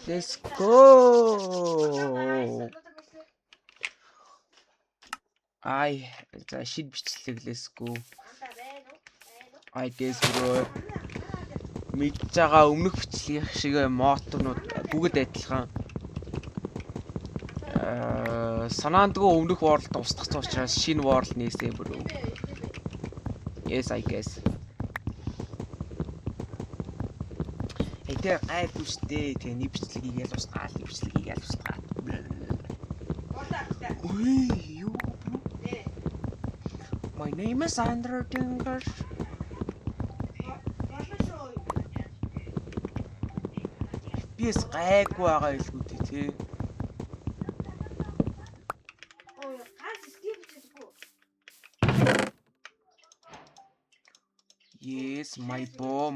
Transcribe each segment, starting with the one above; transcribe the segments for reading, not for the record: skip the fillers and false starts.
Let's go. Ай, за шид бичлэг let's go. I guess bro. Мэдж байгаа өмнөх бичлэг шиг моторнууд бүгд адилхан. Санаандгүй өмнөх world устгацсан учраас шинэ world нээсэй bro. Yes, I guess. Тэгээ гайгүй штэ. Тэгээ нэг бичлэгийг ял устгаа, нэг бичлэгийг ял устгаа. Ой, юу bro? My name is Underdinger. Бис гайгүй байгаа илгүү тий. Yes, my bow.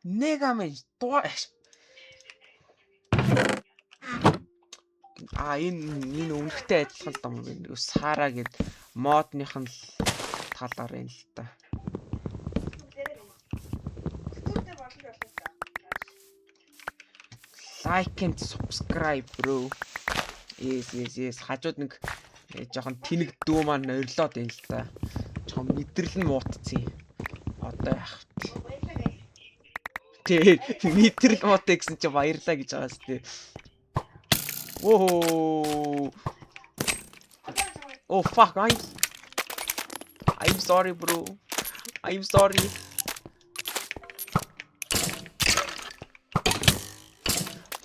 Нега мэн тоо. Энэ өмнөхтэй адилхан л юм байна. Сара гэд модных нь талаар юм л та. Like and subscribe bro. Yes. Хажууд нэг жоохон тэнэг дүү маань орилоод байна л та. Жоохон мэдрэл нь муутцсан. Одоо яах вэ? Тэ мэдрэл муутай гэсэн чи баярлаа гэж байгаа сте. Whoa. Oh fuck, I'm sorry bro. I'm sorry.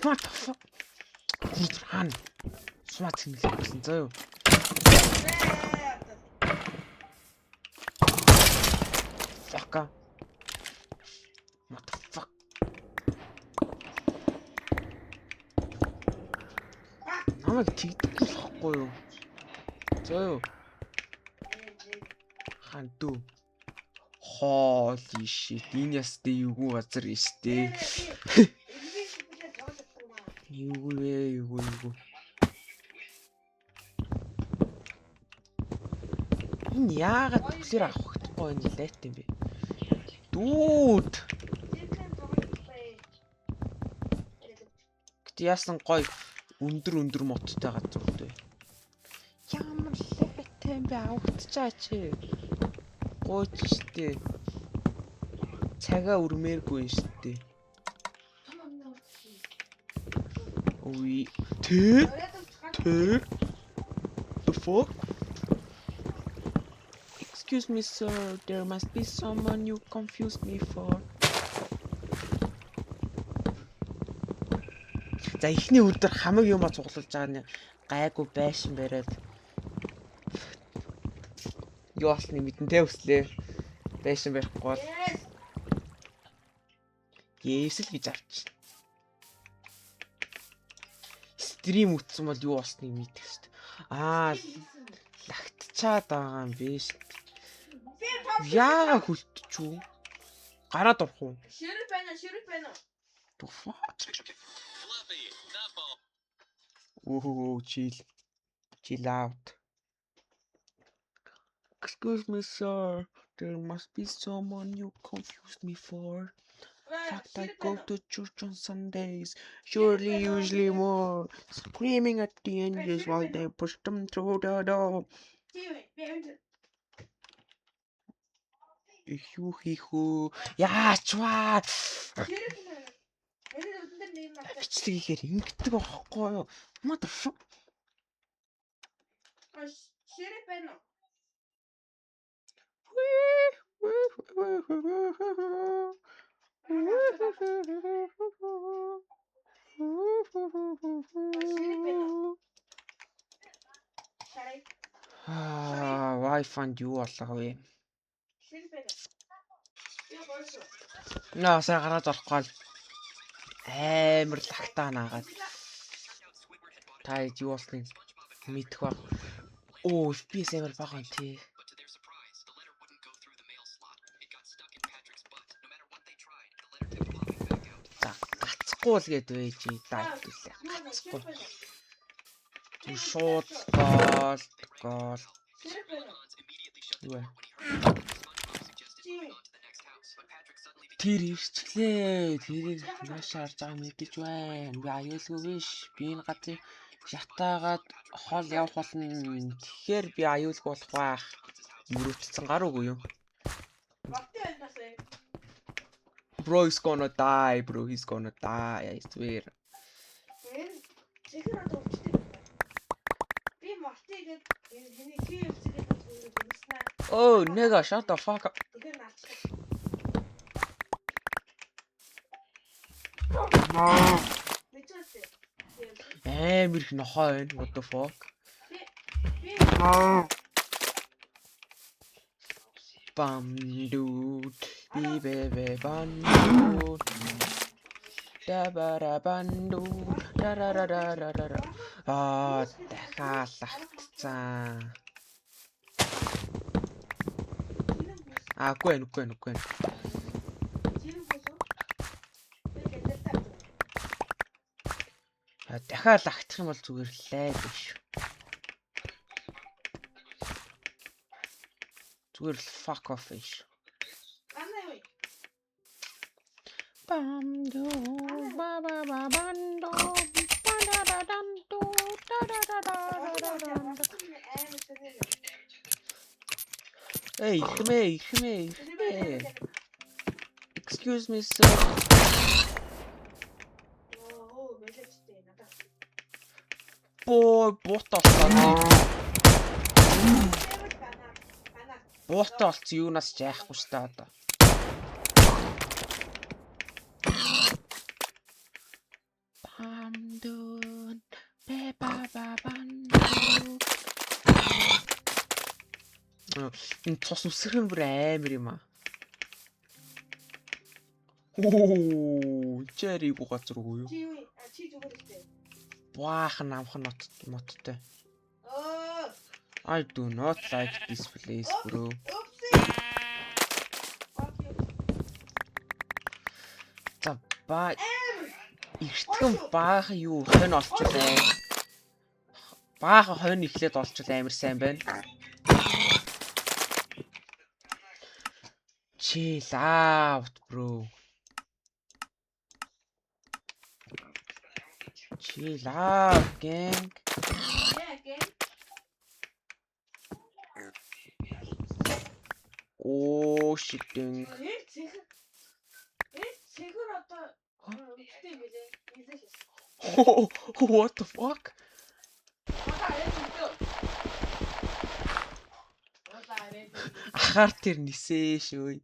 What the fuck? Ран. Смат хэлсэн зөө. Fuck. What the fuck? Намайг тэгдэг болохгүй юу? Зөө. Ханту. Holy shit. Энэ ястэй юугүй газар ийштэй. Юу. Энэ яагаад төгсөр авах хэрэггүй энэ лайт юм бэ? Дүүд. Гэт яасан гой өндөр моттой газар үү? Ямар лайт юм бэ авахтчаач. Гооч штэ. Цагаа өрмээргүй штэ. Ой. Тэ. The fuck? Excuse me sir, there must be someone you confused me for. За ихний өдөр хамаг юмаа цуглуулж байгаа нь гайгүй байшин бариад. Юу болсныг мэдэн тэ өслөө. Байшин барихгүй бол. Есэл гэж авчих. Стрим үтсэн бол юу болсныг мэдэх шүү дээ. Лагтчаад байгаа юм биш. Яа хөлтчүү? Гараад орох уу? Ширэг байна. Туфа. Oh, chill out. Excuse me, sir. There must be someone you confused me for. In fact, I go to church on Sundays. Surely, usually more. Screaming at the angels while they push them through the door. Яачваа. Бичлэгээр ингэдэг байхгүй юу? Motherfucker. Ширэг байна уу? Wi-Fi юу болоо вэ? Наа сая гараад орохгүй л амар лагтаа наагаад. Та юу болсныг мэдэх баг. Оо, FPS амар бага тий. За, гацхгүй л гээд байж дайт үлээ. Гацхгүй. Шууд гол. Юу вэ? Тэр ирчлээ. Тэрийг нааш харж байгаа мэдэж байна. Би аюулгүй биш. Би энэ газрыг шатаагаад хол явах болно. Тэгэхээр би аюулгүй болох байх. Мөрөөдсөн гар үгүй юу? Bro is gonna die, bro. He's gonna die. I swear. Oh, nigga, shut the fuck up. Амар их нохоо байна. What the fuck? Bandut, bibebe bandut. Dabara bandut. Dararararara. Дахиалагдцсан. Үгүй ээ. Дахиад лагтах юм бол зүгээр лээ биш. Зүгээр л fuck off биш. Бамду баба бабанду бадададанду дадададададад. Hey, come here. Excuse me, sir. Буутаа олцсон юунаас ч яахгүй ш та одоо. Бамдун бабабанду. Энэ цус үсгэр бүр амар юм аа. Чэрийг газар уу юу? Чи зүгээр үстэй. Баахан амхан моттой. I do not like this place, bro. За ба ихтгэн баахан юу хонь олчлаа. Баахан хонь ихлээд олчвол амар сайн байна. Chill out, bro. Chill out, gang. Oh shit. What the fuck? Ахаар тэр нисээ шөө.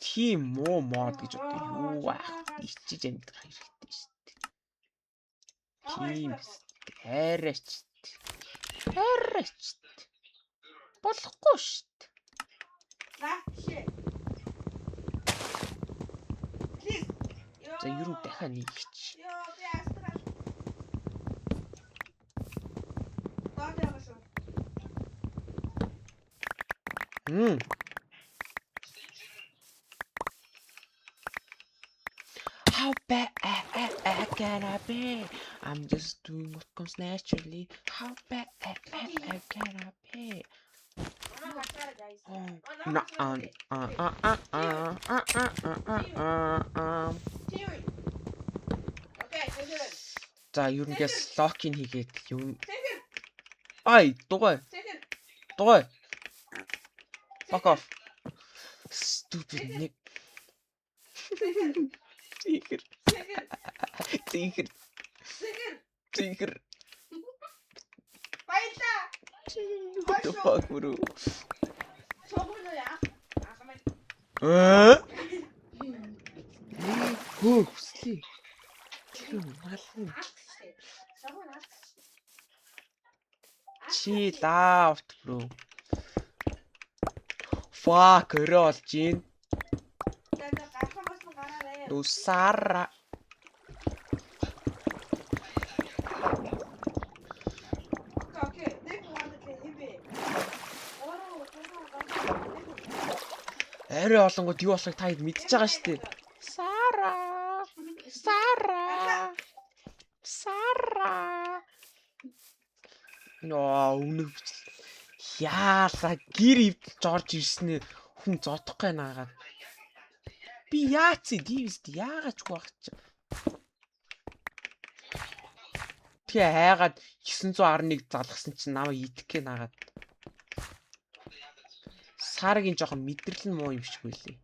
Тийм муу мод гэж одоо юу байх? Ичиж амьдрах хэрэгтэй шүү дээ. Тийм хайраач. Болохгүй шүү дээ. За юу дахиад нэгч. How bad can I be? I'm just doing what comes naturally. How bad can I be? За юу нэгээс локин хийгээд юм. Ай, дугай. Fuck off. Stupid Nick. Тигр. Баярлаа. What the fuck, bro? Хөөхсli. Chill out, bro. Fuck, оролж ийн. Нусара. Арай олонгод юу болохыг та хэд мэдчихэж байгаа шүү дээ. Сара. Ноо үнэг Яалаа гэр ивдэлж орж ирснээр хүн зодохгүй наагаад. Би яац дивст яагаад ч байх чи. Тэгээ хайгаад 911 залгасан чинь намайг итгэх наагаад. Саргийн жоохон мэдрэл нь муу юм шиг үлээ.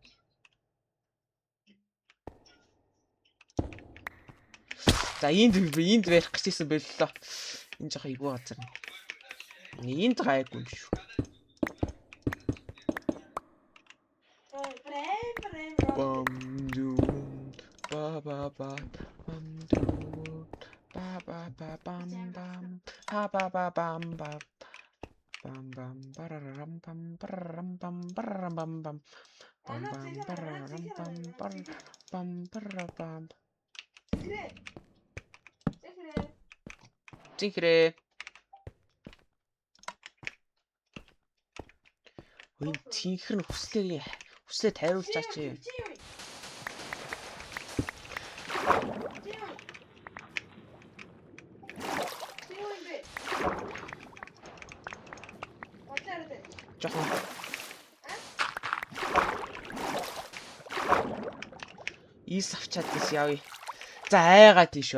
За энд барих гэж ирсэн боллоо. Энэ жоохон ивгүй газар. Энд гайгүй юм шүү. Бамдун ба ба ба бамдун ба ба ба бам бам ба ба ба бам бам бам бам барарам бам барарам бам барарам бам бам бам бам барарам бам бам барарам Зинхрээ Ой тинхэр нь хүслээ тариулчаач. Жохон Ис авчаад тийш явъя. За айгаад тийш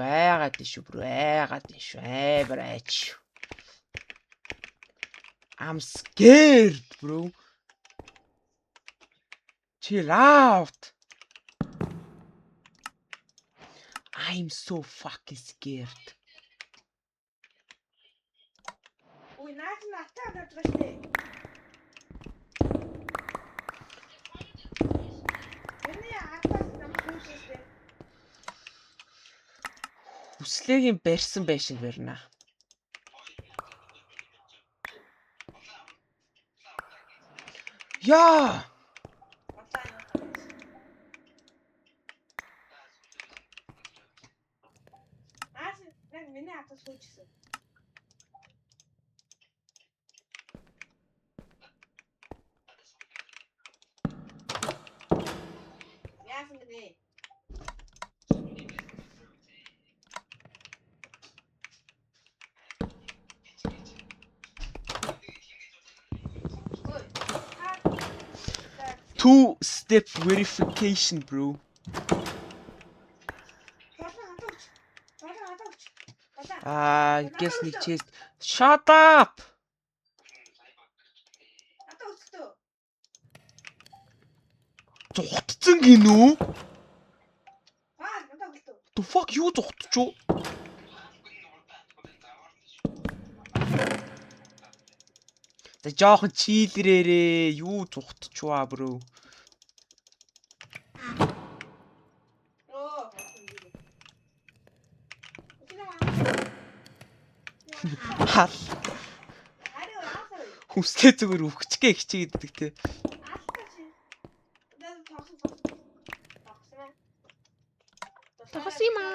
бро айгаад тийш айч. I'm scared, bro. Chill out. I'm so fucking scared. Ой, наач натаа гэж штэ. Эний атаас намайг хүсэжтэй. Хүслэгийн барьсан байшин барина. Яа! Миний атаас хүчсэн. Яасан гээ? Two-step verification, bro. I guess нэг chest. Shut up. Зогтцсон гинүү? The fuck юу зогтчоо? За жоохон чийлрээрээ юу зогтчваа бро. Хал. Хүслээ зүгээр өвчгээ хичээдэг те. Тохосима.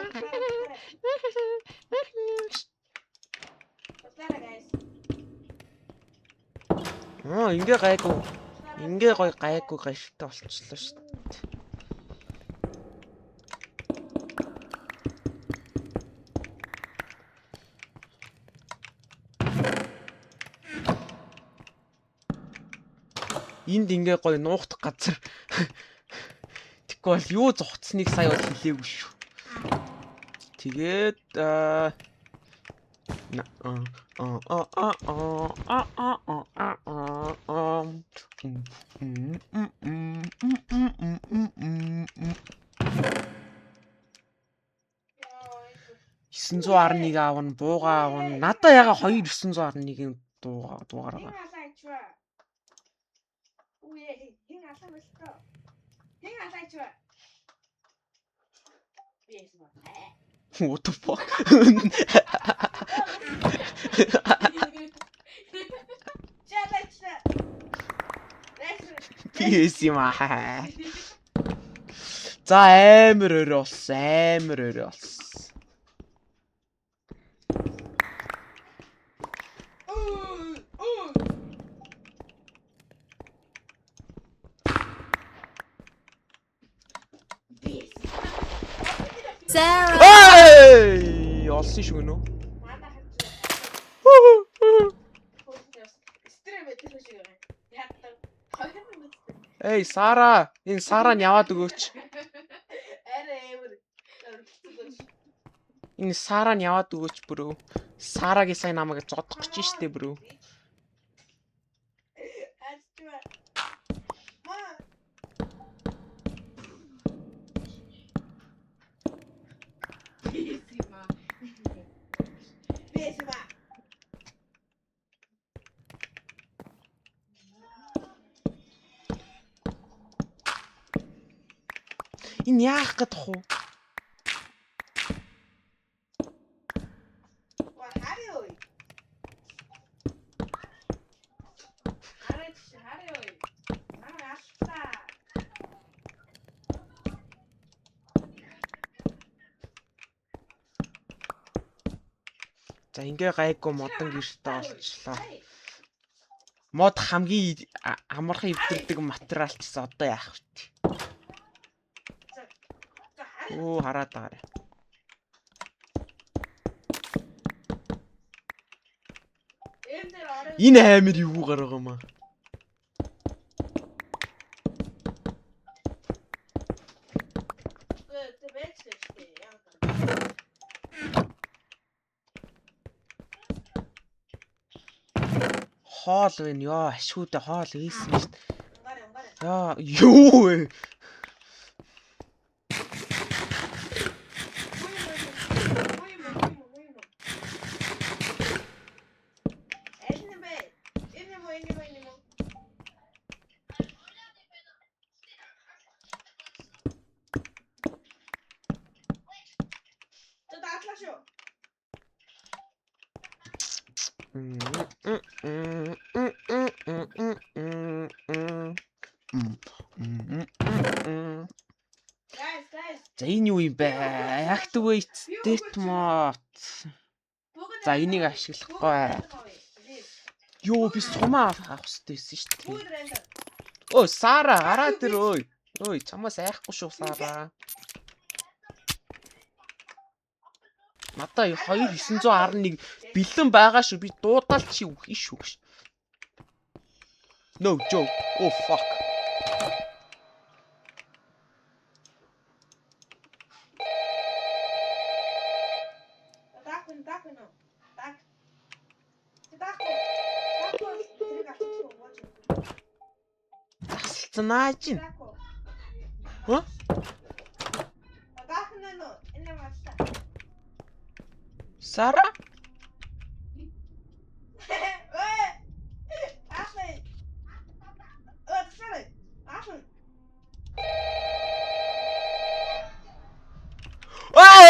Ингээ гайгүй. Ингээ гоё гайгүй гаштай болчихлоо шүү дээ. Энд ингээ гоё нуухдах газар. Тэгэхгүй бол юу зогтсныг сая бол хэлээгүй шүү. Тэгээд $911 аавна, бууга аавна. Надаа яга 2,911-ийн дуугараа. What the fuck? PS юм аа. За амар өрөөлс. Sarah. Эй! Олсон шүү гэнэ үү? Эй, Сара, энэ Сараа нь яваад өгөөч. Арай эвэр. Энэ Сараа нь яваад өгөөч бөрөө. Сарагийн сайн намайг зодох гэж штэ бөрөө. Ачва. Ма. Бесма. Энэ яах гэдэг вэ? Хари ой. Хари ой. Намайг алцаа. За ингээ гайгүй модон гэртээ олчлоо. Мод хамгийн амархан эвдэрдэг материал ч гэсэн одоо яах вэ? Оо хараад байгаа. Энэ амир юу гараа юм аа? Хоол вэ ёо ашгүйдээ хоол ийсэн шүү дээ. Яа юу вэ? За энэ юу юм бэ? Activate state mode. За энийг ашиглахгүй. Йоо би сумаа авах хэрэгтэй байсан шүү дээ. Ой Сара гараад ир ой. Ой чамаас айхгүй шүү Сара. Надаа 2911 бэлэн байгаа шүү. Би дуудаал чи үхий шүү. No joke. Oh fuck. Засалцнааж ин. Хөө? Сара?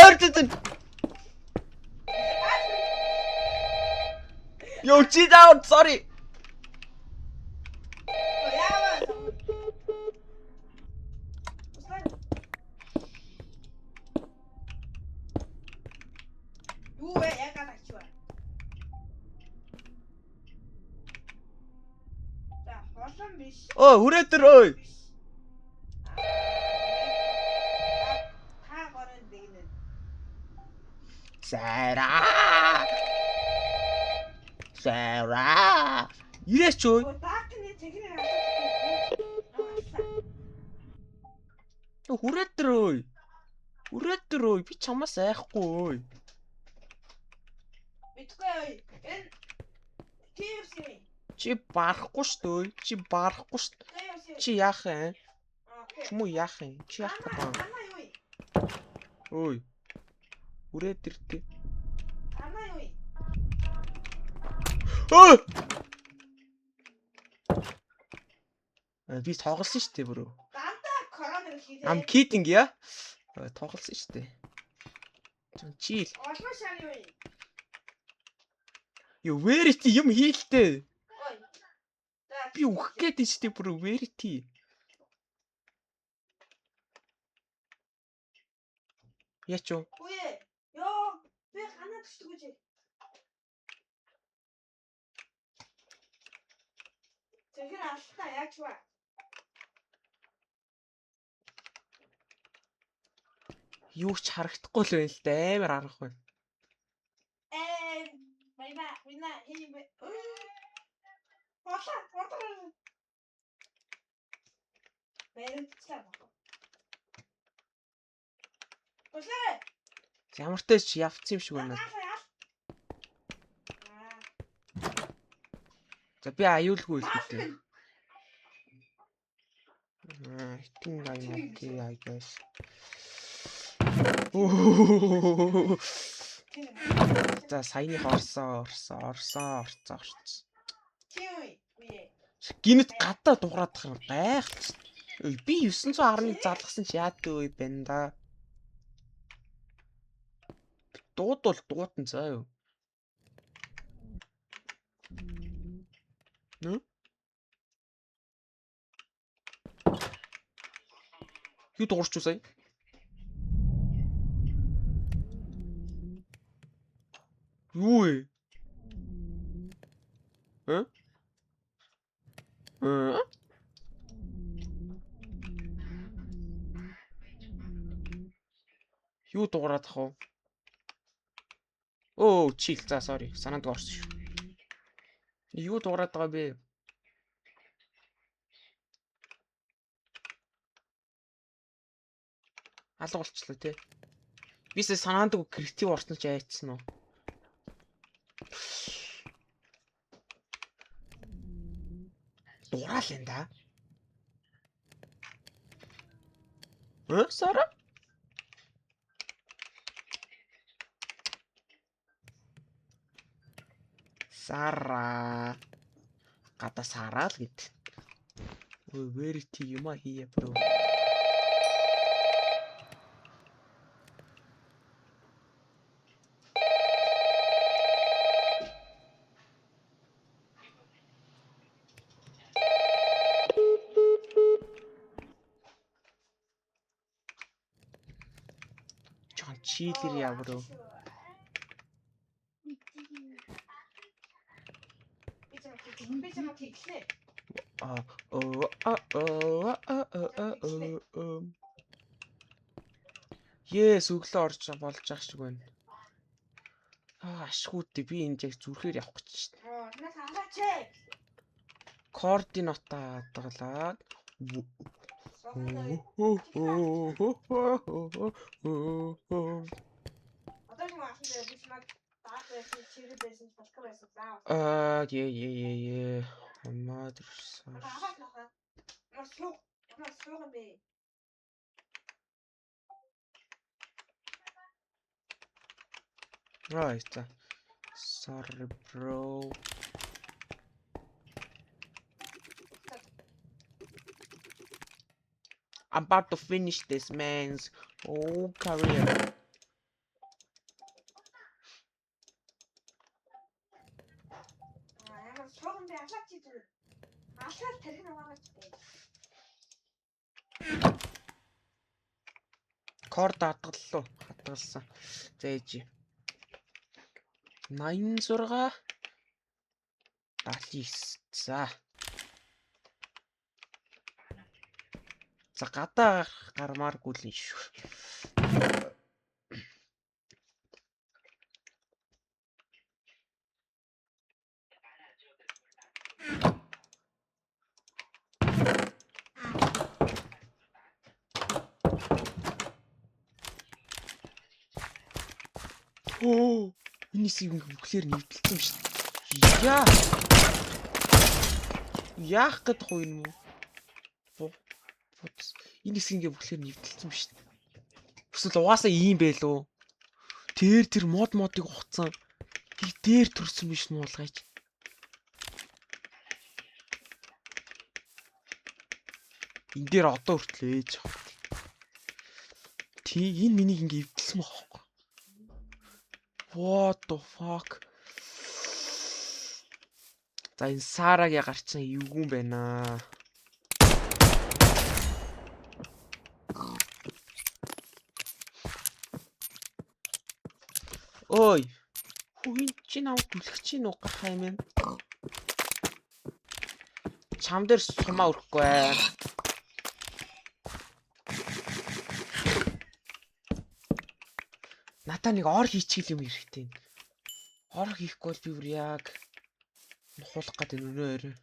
Ордон. Yo, cheat out. Sorry. Oh, хүрээдэр ой. Сара. Сара. Ирээч ой. Хүрээдэр ой. Хүрээдэр ой. Би чамаас айхгүй ой. Битгүй ой. Энэ TFC. Чи барахгүй шүү дээ. Чи барахгүй шүү. Чи яах юм? Чому яах юм? Чи яах вэ? Ой. Хүрээдэр тий. Ой. Би тоглосон шүү дээ бөрөө. I'm kidding яа. Тоглосон шүү дээ. Чи Yo, Verity юм хийлтэй. Би үхэх гээд шүү дээ бүр Verity. Яач юу? Үе. Ёо, би ханаад төшгөж. Тэгэхээр алхаа яаж вэ? Юу ч харагдахгүй л байна л да. Амар арга байна. Майна энэ. Хола. баримтцлаа баг. Туслаа. Ямар ч ч явцсан юм шиг байна. За би аюулгүй л гэдэг. Хитэн окей I guess. За саяных орсон. Гинэт гадаа дуграадах юм гайхалтай. Би 911 залгасан чи яад вэ бэн да. Дуудвал дуудан заа юу. Нэ? Юу дуурч юу сая? Юу вэ? Юу дуграадах вэ? Оо, чил. За, sorry. Санаанд орсон шүү. Юу дуурайд байгаа бэ? Алга болчлоо те. Бисээ санаанд креатив орсон ч айцсан уу? Дураал энэ да. Сара? Сара. Гата сараа л гэд. Ой, where is you ma here bro? Чон чилэр яа bro? Yes, өглөө орж болж ах шиг байна. Ашгүйтэй би энэ яг зүрхээр явах гэж шээ. Координата хадгалаад. Yeah. Mother's. Right. Sorry, bro. I'm about to finish this man's whole career. Корд хадгалсан. За ээж. 86 79. За гадаа гармааргүй л шүү. Оо, энэ сийг бүхлээр нэвтэлсэн юм шүү. Яах гэдэг вэ юм уу? Энэ хэсэг ингээ бүхлээр нэвтэлсэн юм шүү. Эсвэл угаасаа ийм байлоо. Тэр модыг ухацсан. Тэр төрсөн биш нь уулгаач. Энд дээр одоо хүртэл ээж авах. Энэ миний ингээ эвдэлсэн байхгүй. What the fuck? За энэ Сарагийн гарцсан эвгүй юм байна. Ой. Хүү чи навд түлхэж чинь уу гахаа юм. Чам дээр сумаа өрөхгүй бай. Надаа нэг ор хийчихэл юм хэрэгтэй. Ор хийхгүй бол би бүр яг хулах гэдэг өнөө.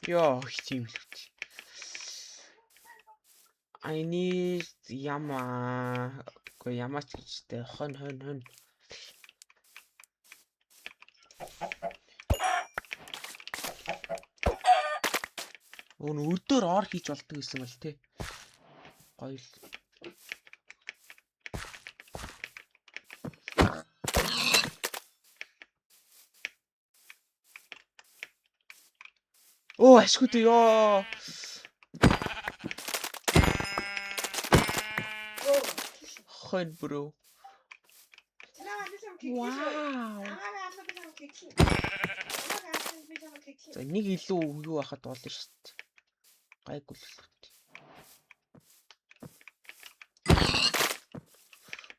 Ёо, тийм л үү. I need яма. Гүй ямаач гэжтэй. Хонь. Өдөр ор хийж болдог гэсэн мэл те. Гоё л. Оо, ашгүй дээ ёо. Хонь бро. Вау. За нэг илүү юу хахад болно шүү дээ. Гайгүй л.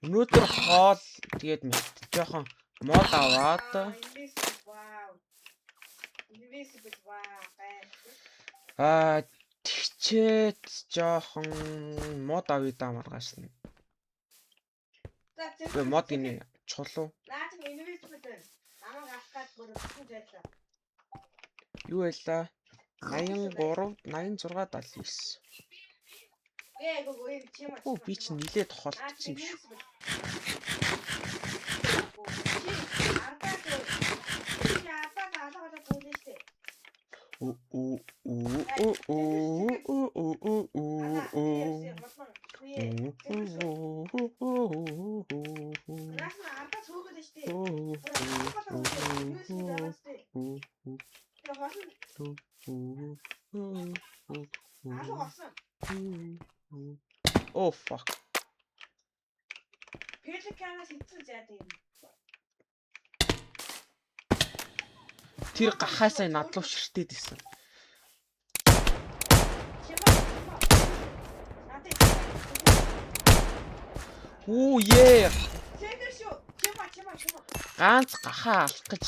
Өнөөдөр хоол тэгээд мэт жоохон мод аваад тэгчээд жоохон мод авъя да маргааш нь. Гэ мод гинэ чулуу. Юу байлаа? 83, 86, 79. Оо би ч нилээд холтсон юм шүү. Oh fuck. Тэр гахаасаа надлуу ширтээд исэн. Оо yeah. Ганц гахаа алах гэж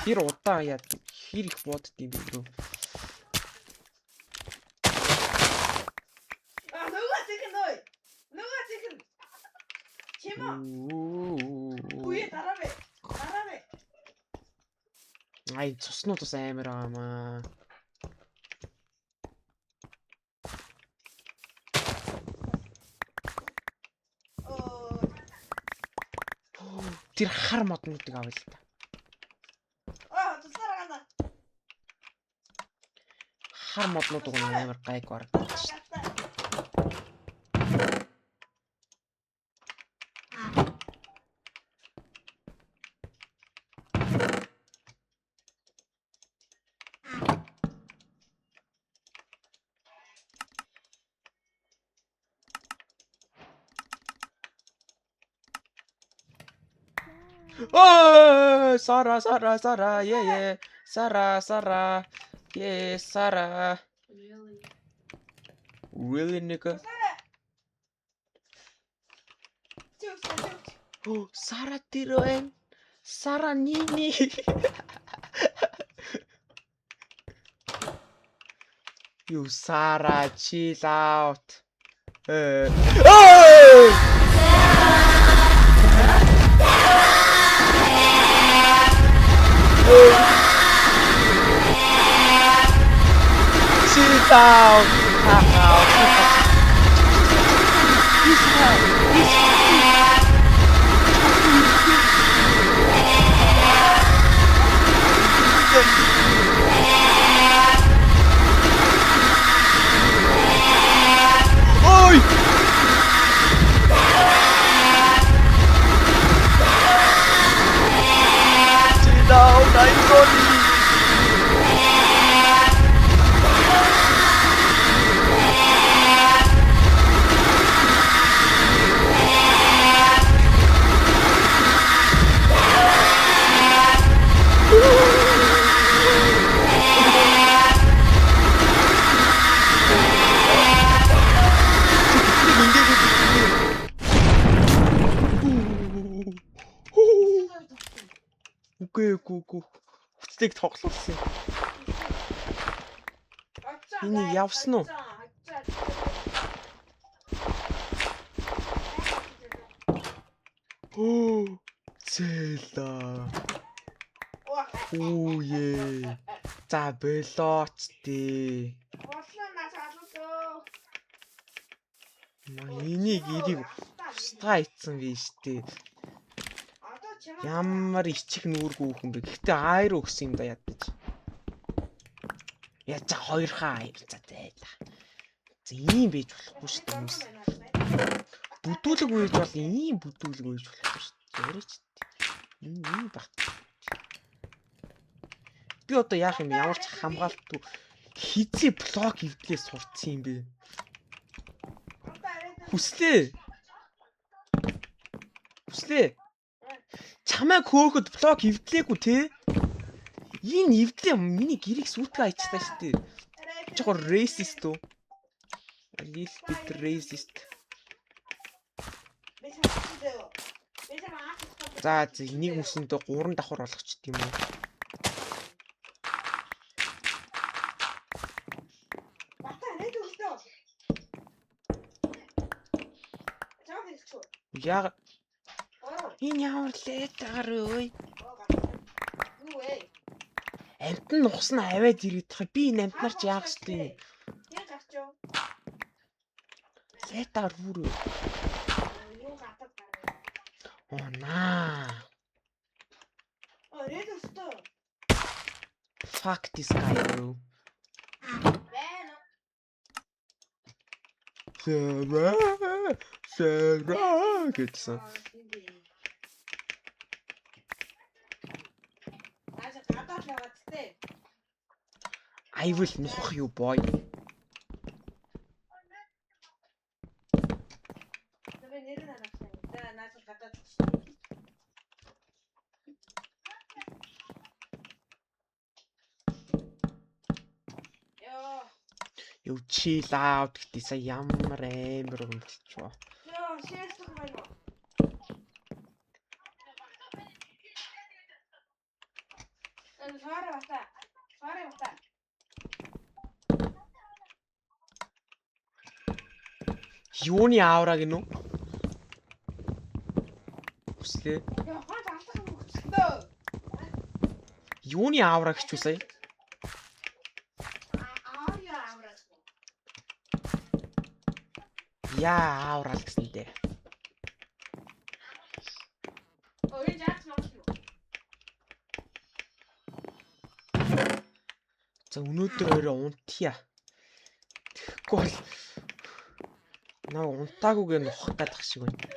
хэр удаан яа хэр их боддtiin бэ бро. Ай цуснууд бас амар аамаа. Тэр хар моднуудыг авъя л та. Хар моднууд уг нь амар гайг харагдаж шүү. Oh, Sara, yeah. Sara, yeah, Sara. Really, nigga? Oh, Sara Tiroen. Sara Nini. You Sara, chill out. Oh! Chill out. Oi! Chill out, I'm sorry. Үгүй. Хүчтэйг тоглосон. Энийг явсан уу? Зээлээ. Оо е. За болооч дээ. Бодлоо наас алуу. Энийг ирийг устгаа ицсэн биш дээ. Одоо чамаа Ямар ичих нүүргүй хүн бэ? Гэхдээ айр өгсөн юм да ядаж. Яаж за хоёрхаа айр за зайла. За ийм байж болохгүй шүү дээ хүмүүс. Бүдүүлэг үйж бол ийм бүдүүлэг үйж болохгүй шүү дээ. Яриач. Ийм баг. Би одоо яах юм ямар ч хамгаалтгүй хизээ блок эвдлээ сурцсан юм бэ? Хүслээ. Чамайг хөөхөд блок эвдлээгүй те? Энэ эвдлээ миний гэрийг сүйтгэе ачтаа шүү дээ. Чохор racist уу? A little bit racist. За энийг хүмүүсэндээ 3 давхар болгочих тийм үү? Яг энэ ямар летаар өө. Амт нь нухсан аваад ирээд тах. Би энэ амтнаар ч яах вэ? Летаар хүрээ. Оо наа. Fuck this guy bro. Sarah гэсэн. I will нухах юу boy. Юу chill out гэдэг сая ямар амар өмсч ба. Юуны аавра гинү? Хүслээ. Юуны аавра гэж үсэй? Яа аавра л гэсэн дээ. За өнөөдөр өөрөө унтъя. Тэгэхгүй бол наа унтаагүйгээ нухах гэдэг шиг байна.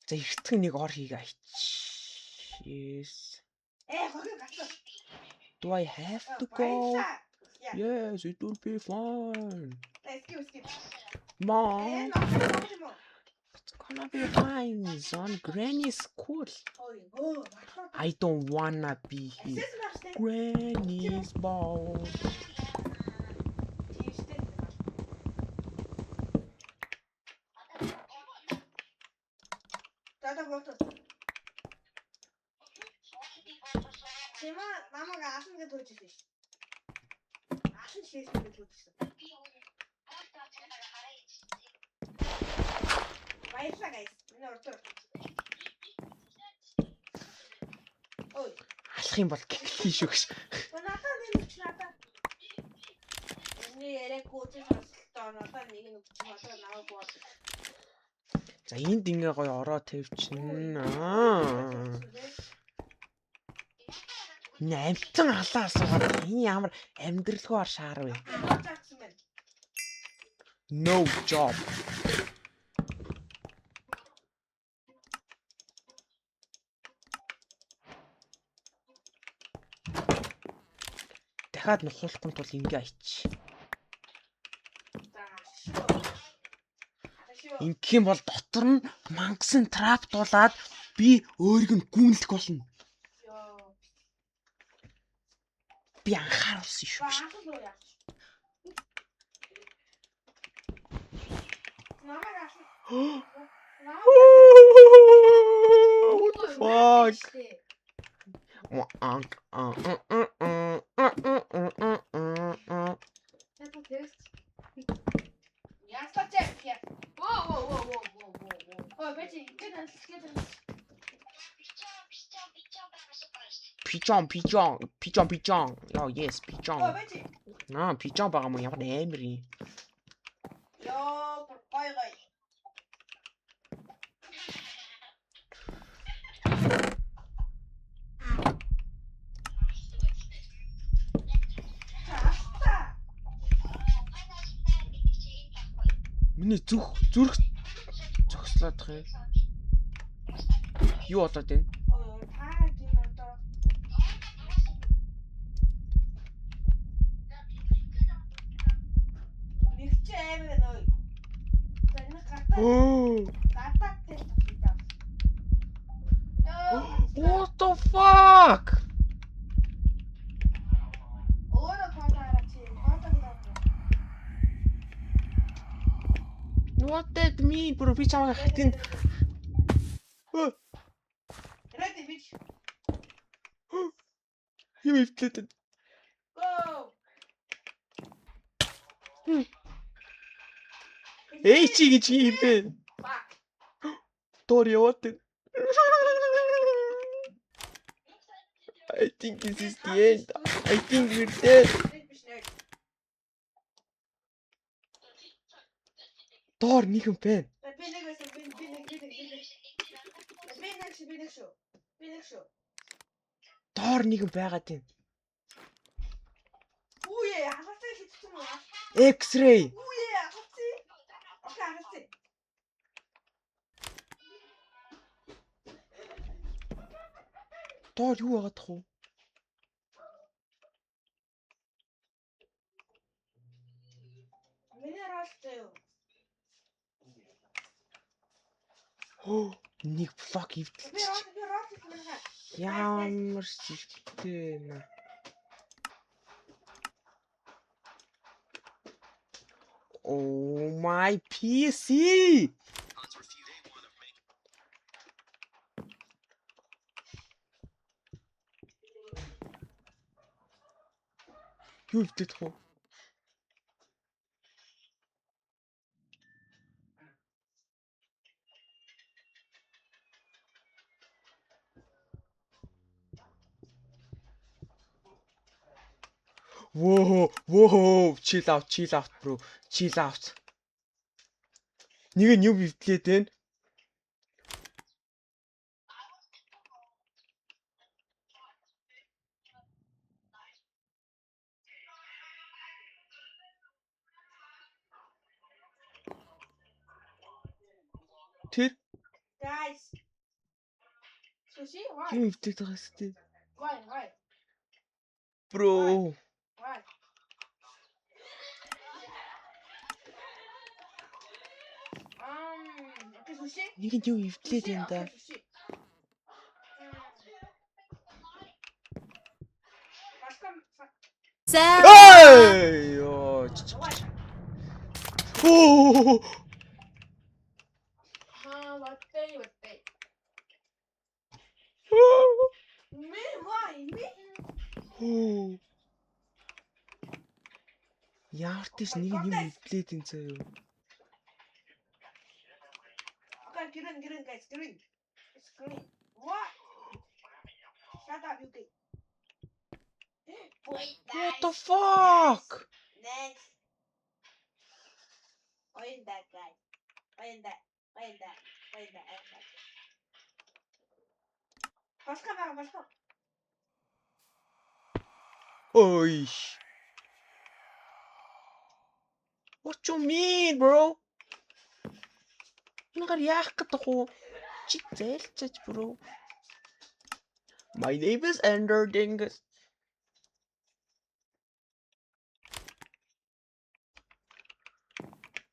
За эртхэн нэг ор хийгээ аяч. Yes. Do I have to go? Yes, it will be fine. Mom, it's gonna be fine. Son, Granny's cool. I don't wanna be here. Granny's boss. Намайг аасан гэж хэлсэн шүү. Аасан шийсэн гэж хэлсэн. Баярлалаа guys. Миний ордоор. Ой, Алах юм бол гэхлээ шүү гэж. надаа нэмч надаа. Эний яриаг гүйцэж сонсолтоо надаа нэг нь өгч надаа наваг бод. За энд ингээ гоё ороо тавьчихна. Энэ амтан халаа асуугаад энэ ямар амьдралгүйгээр шаар вэ? No job. Дахиад нухуулахгүй тул ингээ аяч. Ингэх юм бол дотор нь мангасан трап дуулаад би өөрийг нь гүнлэх болно. Би анхааруулсан шүү. Баасан лөө яах. Намайг аасан. What the fuck? Это тест. Я статья. Воу. Ой, бэти, где-то. Pigeon. Oh yes, Ой, pigeon. бэти. Pigeon байгаа юм ямар амар юм. Ёо, гой. Таста. Миний зүрх зогслоодох юм. Юу болоод байна? Ой, таа тийм одоо. Мэгчээ амир нөө. Таны гатаа. Гатаа тест хийдэг. What the fuck? Өөрөө контараач. What that mean? Bro, би чамайг хатин. Ready, bitch. Юу ивтлээд. Go. Эй чи гэж юм бэ? Fuck. Тор яваад. I think this is the end. I think we're dead. Тор нэг юм байна. Би нэг шүү. Тор нэг юм байгаад байна. Үе, хасаа хийчихсэн үү? X-ray. Үе, хасаа. Окей, хасаа. Тор юу байгаад тах вэ? Миний ралтай юу? Нэг блок ивдэлчих. Би ралтай мэнэ. Ямар систем нэ. Oh my PC. Юу ивдэх вэ? Whoa, chill out, bro. Chill out. Нэг нь юу бивтлээд байна? Тэр Guys. Sushi, why? юу бивтлээд байгаа сте? Why? Bro. Why? Okay, sushi. Нэг нь юу бивтлээд байна да? Sushi. Эй! Оо. Оо. What day? Me? Why? Me? Оо. Ямар тийш нэг нь юу бивтлээд энэ заяа. Okay, green, guys, green. It's green. What? Shut up, you. Wait, What the fuck? Next. Why is that guy? Why is that? Пашка. Ой. What you mean, bro? Нагаар яах гэдэг вэ? Чи зайлцаач, bro. My name is Ender Dingus.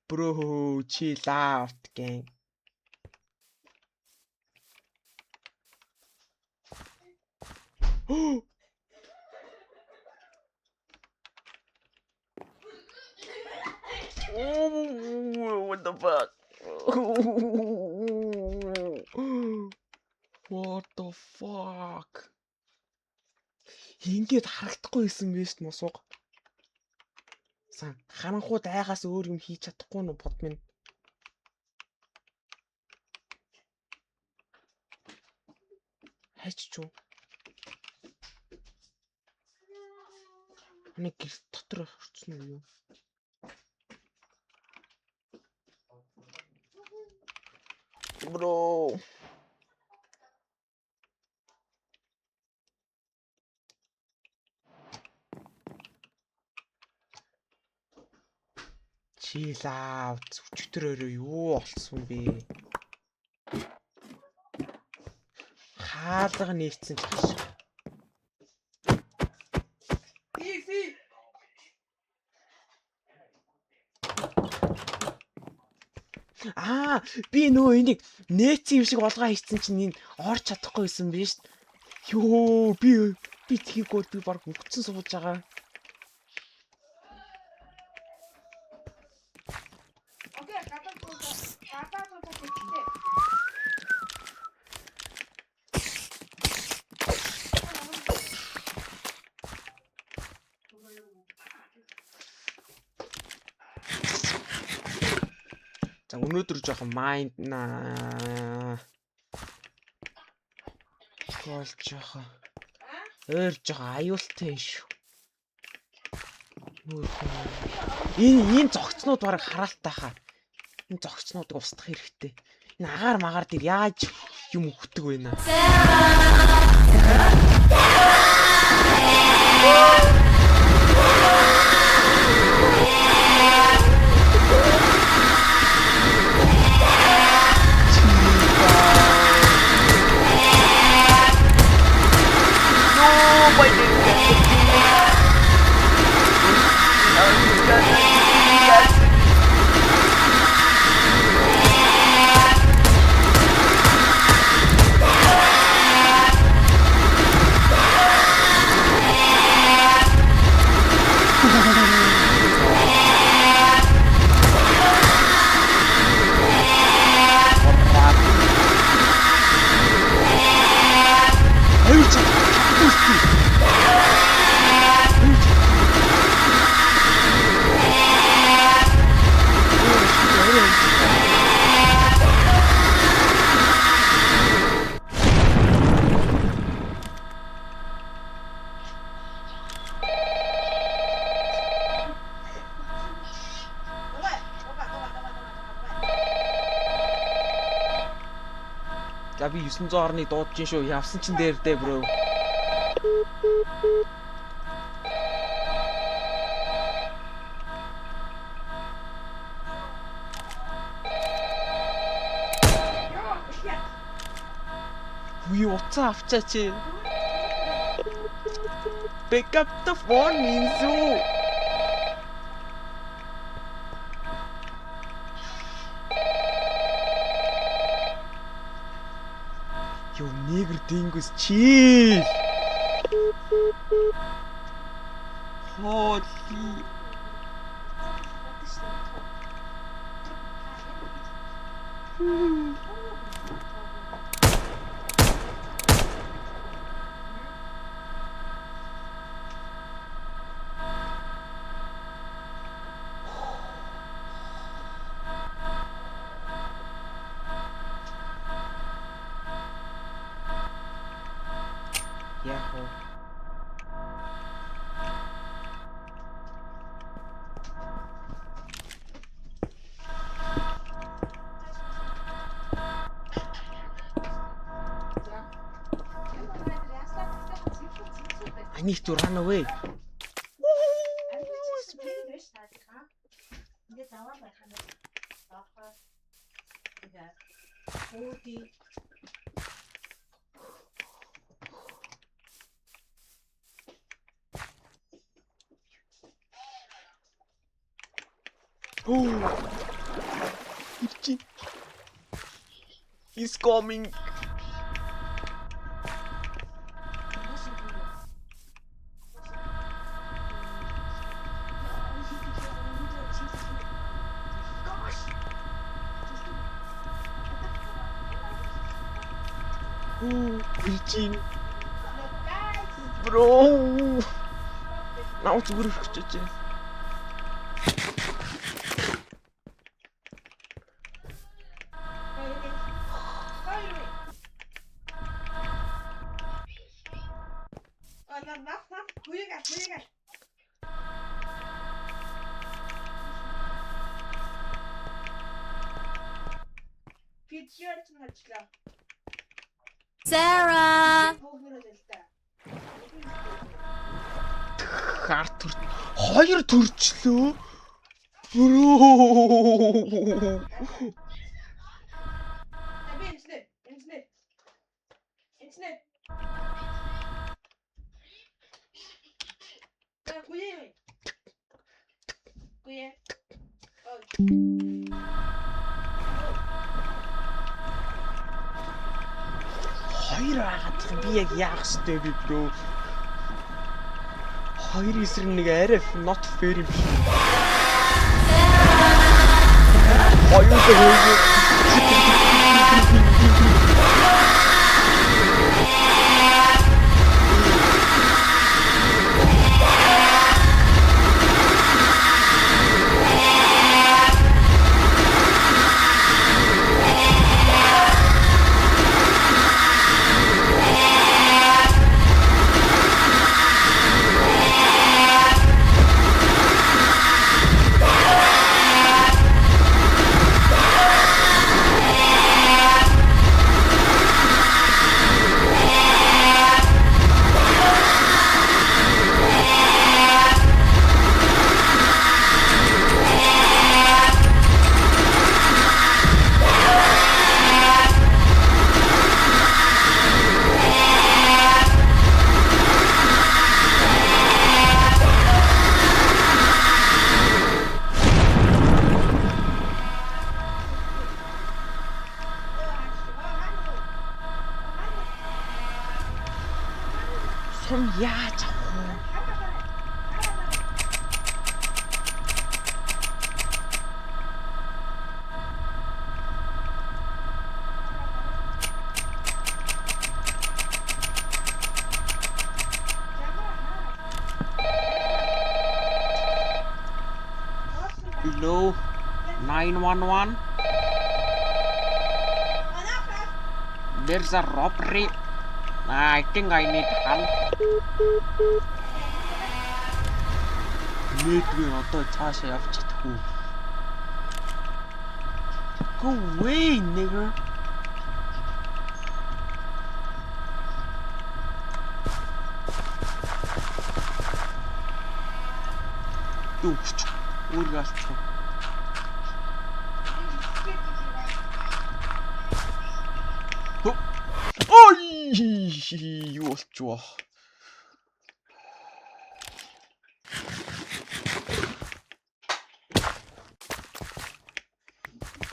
Bro, chill out, gang. What the fuck? What the fuck? Ингээд харагдахгүй байсан биз дээ мосууг. Сан харанхууд айгаас өөр юм хийж чадахгүй нь бод минь. Хайч чуу. Нэг гэр дотор орцсон уу юу? Bro. Chill out. Өчтөрөөрөө юу болсон бэ? Хаалга нээсэн ч хаш. Easy. Би нөө энийг нээцэн юм шиг олгоо хийсэн чинь энэ орч чадахгүй байсан биз шүү. Йоо, би тхийгөө би баг өгцөн сууж байгаа. Окей, гадаа төгсдөө. За өнөөдөр жоохон майнд наа. Гол жоохон. Жоохон аюултай шүү. Энэ зогцнууд бараг хараалтай хаа. Энэ зогцнуудыг устгах хэрэгтэй. Энэ агаар магаар дээр яаж юм өгдөг вэ наа? За би 900 орны дуудаж ин шүү. Явсан чин дээр дээ бро. Үгүй уцаа авчаач. Pick up the phone Minzu. Yo negro dingus chill. Holy. Yahoo. I need to run away. Oh, he's coming. Бижин. Look, guys. Bro. Наа зүгээр өгчөөч. Sarah! Хар төр. Хоёр төрчлөө. Bro. Хоёр агаад би яг яах ёстой би bro. Хоёр эсрэг нэг арай not fair юм шиг. Хоёр хөөе. Сум яаж авах вэ? Hello, 911. There's a robbery. I think I need help. Мэдгүй одоо цаашаа явж чадахгүй. Go away, nigger. Дүүч. Үргэлжлэх. Ой, юу болчихвоо.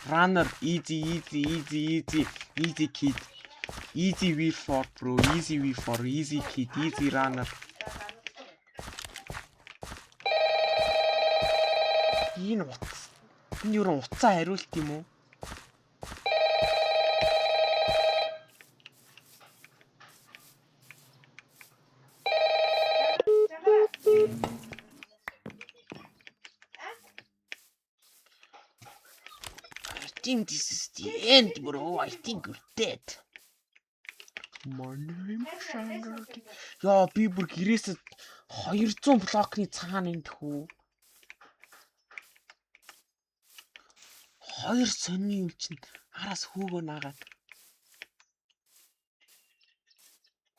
Runner, easy kid. Easy V4 bro, easy V4, easy kid, easy runner. Энэ утас. Энэ юу н утсаа хариулт юм уу? I think this is the end, bro. I think you're dead. My name is Sandra. Яа, би бүр гэрээсээ 200 блокны цаана энэ тхүү. Хоёр сонины юм чинь араас хөөгөө наагаад.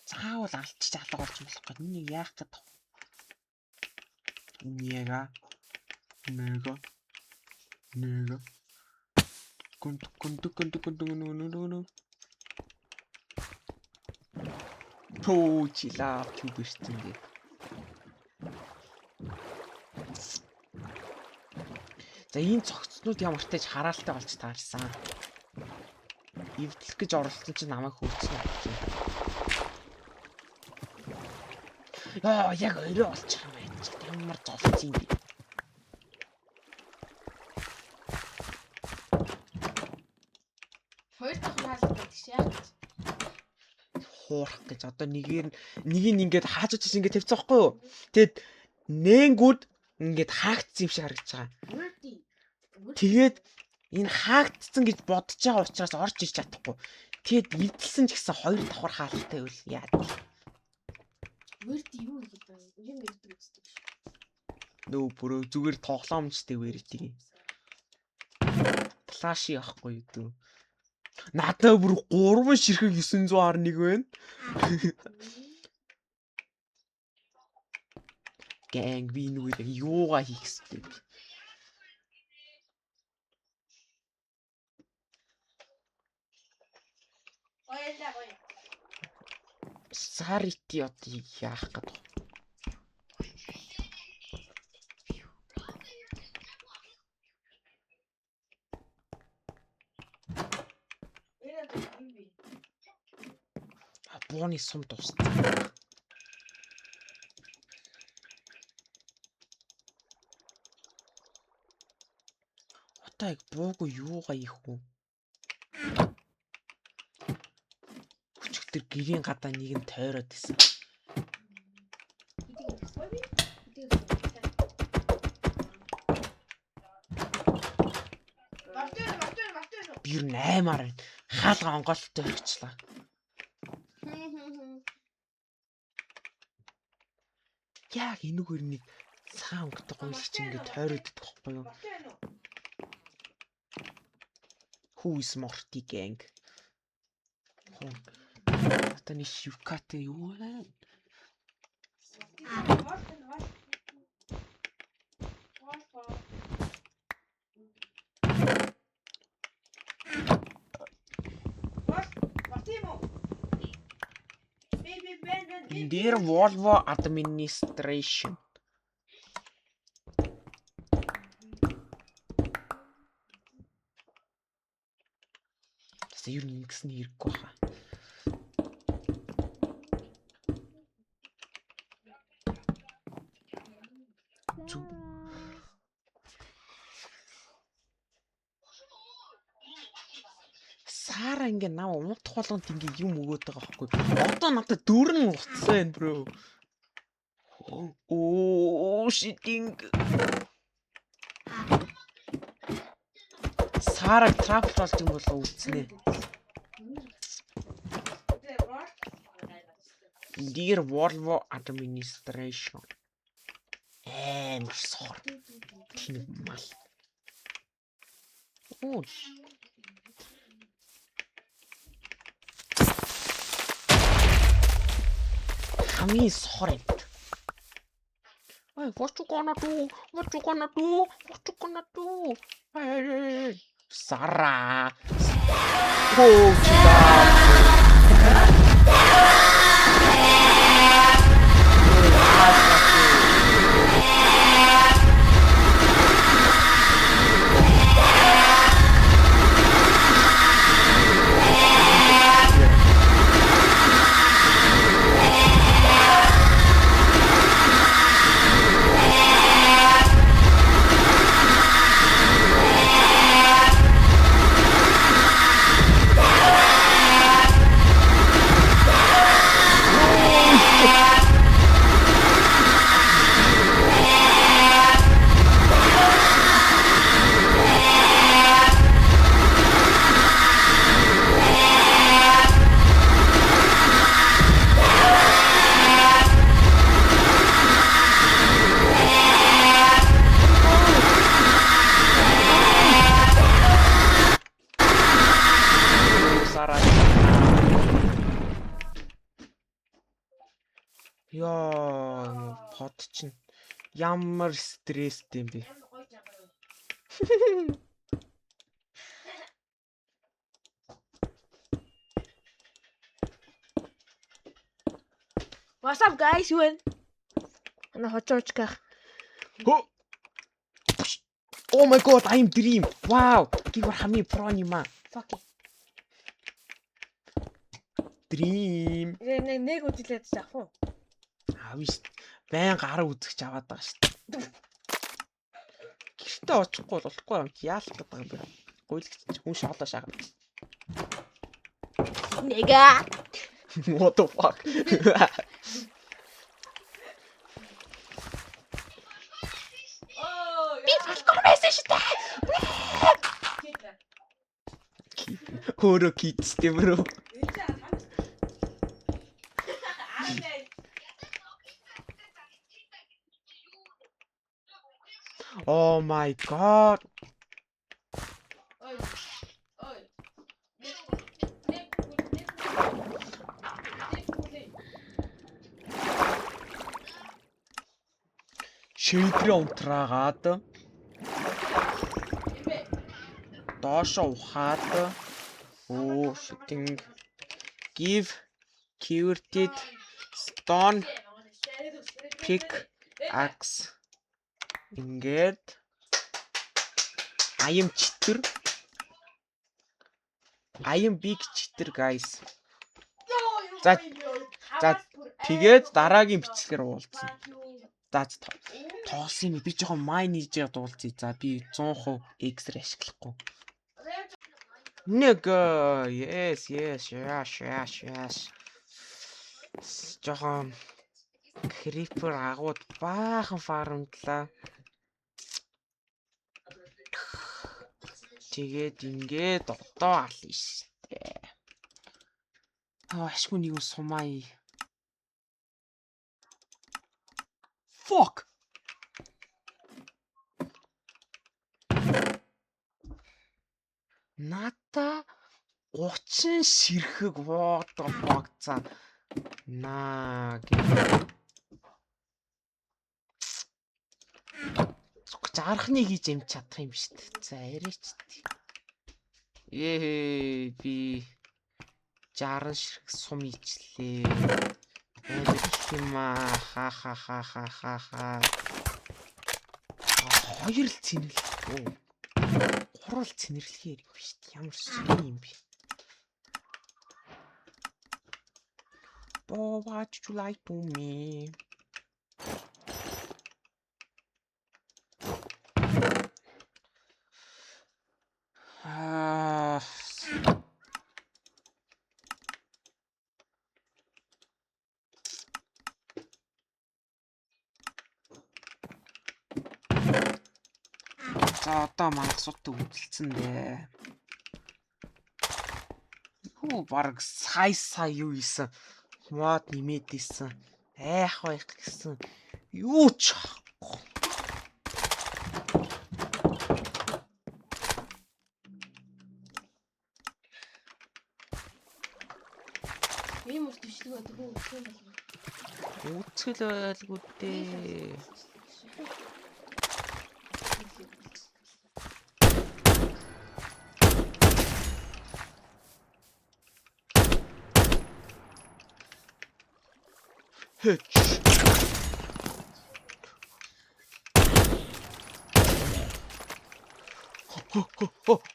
Заавал алдчих алга болж болох гэдэг. Энийг яах гээд тав. Нега. Кунт. Тоо чилаа чүү бэртэнгээ. За энэ цогцнууд ямар ч тааж хараалтай болж таарсан. Эвдлэх гэж оролцсон чинь намайг хөөцсөн юм. Яа, яг өрөө болчих юм байна. Ямар зовлцсон юм бэ? Хоёр дахь хаалт гэдэг чи яах гэж. хуурах гэж одоо нэгийг ингээд хааж утас ингээд тавьчих байхгүй юу? Тэгэд нэнгүүд ингээд хаагдсан юм шиг харагдаж байгаа. Тэгээд энэ хаагдсан гэж бодож байгаа учраас орж ирч чадахгүй. Тэгэд эвдэлсэн ч гэсэн 2 давхар хаалттай үл яа. Вэрт юу гэдэг вэ? Юм ярьдаг үстэй. Нөө бүрөө зүгээр тоглоомжтэй вэртийг. Флаши ахгүй юу дүү. Надаа бүр 3 ширхэг 911 байна. Гэнг би нүгээр юугаа хийх гэсэн. Сарити одоо яах гэдэг. Бооны сум дууссан. Отайг буугүй юугаа ийх үү? Өчигдөр гэрийн гадаа нэг нь тойроод исэн. Би юу 8-аар хаалга онголтой өгчлээ. Яг энэгээр нэг цаа өнгөтэй гойлч ингэ тойроод идэх байхгүй юу? Who is Morty gang? Одоо нэг шивкатэй юу вэ? Dear Volvo Administration. Юу нэгсэн хэрэггүй хаа. Сара ингээ нав унтах болгонд ингээ юм өгөөд байгаа байхгүй. Одоо надад 4 уцсан байна бро. Оо shitting. Сараг трапл болж юм болоо үзнэ. Dear Volvo Administration. Сор. Тийм мал. Оо. Хамгийн сор юм. Ой, what you gonna do? What you gonna do? What you gonna do? Hey, Sara. Oh, Яа, под чинь ямар стресстэй юм бэ? What's up guys? Юу вэ? Ана хочооч гэх. Oh my god, I'm dream. Wow, you are хамын про нима. Fuck. Dream. Нэг үзлээд заах уу? Авиш. Байн гараа үзэж аваад байгаа шүү дээ. Гэртээ очихгүй болохгүй юм. Яалах гэдэг юм бэ? Гуйлгч хүн шоолоо шагаад. Нэга. What the fuck? Би Falcon байсан шүү дээ. Хөөрөө кидстэй бро. Oh my god. Шийдрээ унтраагаад доошо ухаад shooting give keyword stone pick axe ингээд I am big cheater guys. За тэгээд дараагийн бичлэгээр уулзсан. За тоолсон юм би жоохон майн хийж дуулцъя. За би 100% X-ээр ашиглахгүй. Нэг yes. Жоохон creeper агууд баахан фармдлаа. Тэгээд ингээд одоо ална штэ. Ашгүй нэг юм сумаа. Fuck. Ната 30 сэрхэг what the fuck за. Наа гэ. Жархныг хийж амж чадах юм шүү дээ. За яриач тий. Би 60 ширхэг сум ичлээ. Ха. Хоёр л цэнэрлээ. Гурвал цэнэрлэхээр юм шүү дээ. Ямар сони юм бэ? Oh, what you like to me? За одоо мангасуудтай үдэлцэн дээ. Юу баг сая юу ийсэн. Мод нэмээд ийсэн. Айх гэсэн. Юу ч ахгүй. Ийм үст бичлэг байдаг уу? Үцгэл байлгүй дээ.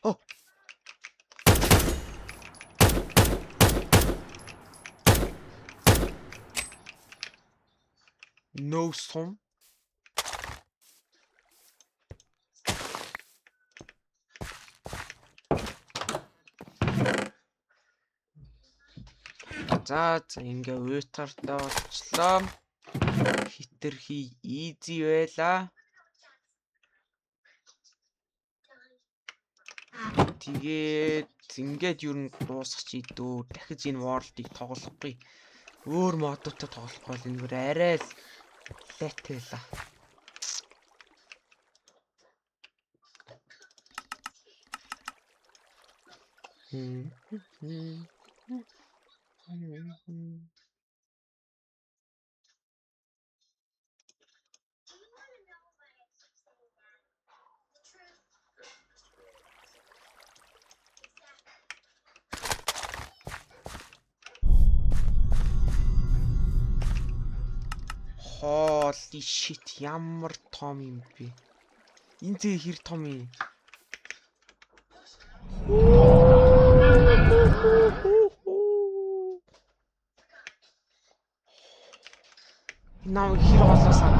Oh. No son. За ингээ уйтартаа болчлоо. Хитрхи easy байла. Тэгээд ингээд юу н дуусах чи дөө дахиж энэ world-ыг тоглохгүй. Өөр модуудтай тоглох бол энэ бүр арай л лет байла. Holy shit, ямар том юм бэ? Энэ зэ хэр том юм? Наа хэр болоосаа.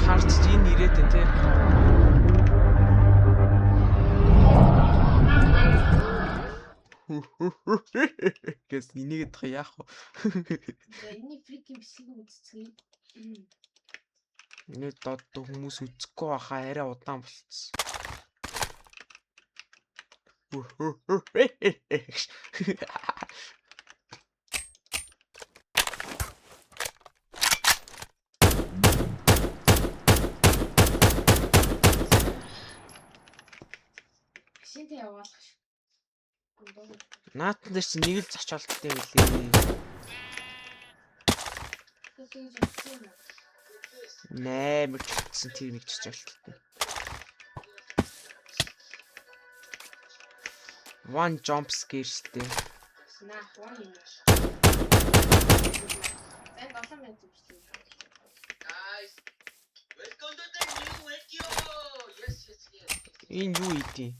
харж энэ ирээд энэ тий. Гэс энийг дах яах вэ? Энэний фрикийн бисгийг үзцгээе. Энэ дод хүмүүс үзэхгүй байхаа арай удаан болчихсон. Гişинтэй яваалах шиг. Наатан дээр чи нэг л зочиолттой билээ. Тэгээд үзсэн юм. 8 чигтсэн тэр нэг зочиолттой. One jump scare штэ. Наа хоо юм. Зэн 7 минут үзсэн. Guys, welcome to the new video. Yes. Энэ юу ийдээ?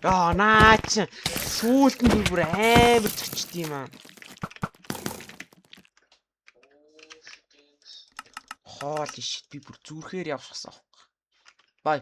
Наач сүүлд нь бүр амар зочд юм аа. Хоол иш би бүр зүрхээр явчихсан. Бай.